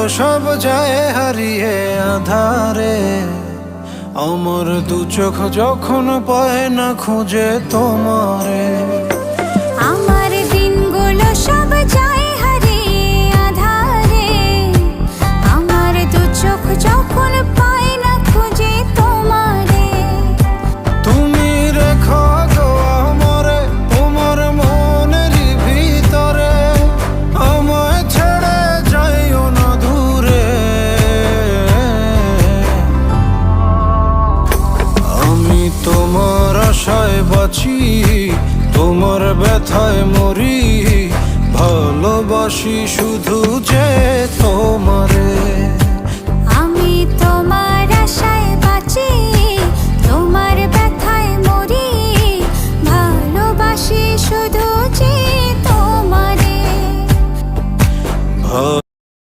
সব যায় হারিয়ে আধারে, আমার দু চোখ যখন পায় না খুঁজে তোমারে। আমার দিনগুলো সব যায় হারিয়ে আঁধারে, আমার দু চোখ যখন পায় না খুঁজে তোমারে। তুমি রেখো গো আমারে তোমার মনের ভিতরে, আমায় ছেড়ে যাইও না দূরে। আমি তোমার আশায় বাঁচি, তোমার ব্যথায় মরি, ভালোবাসি শুধু যে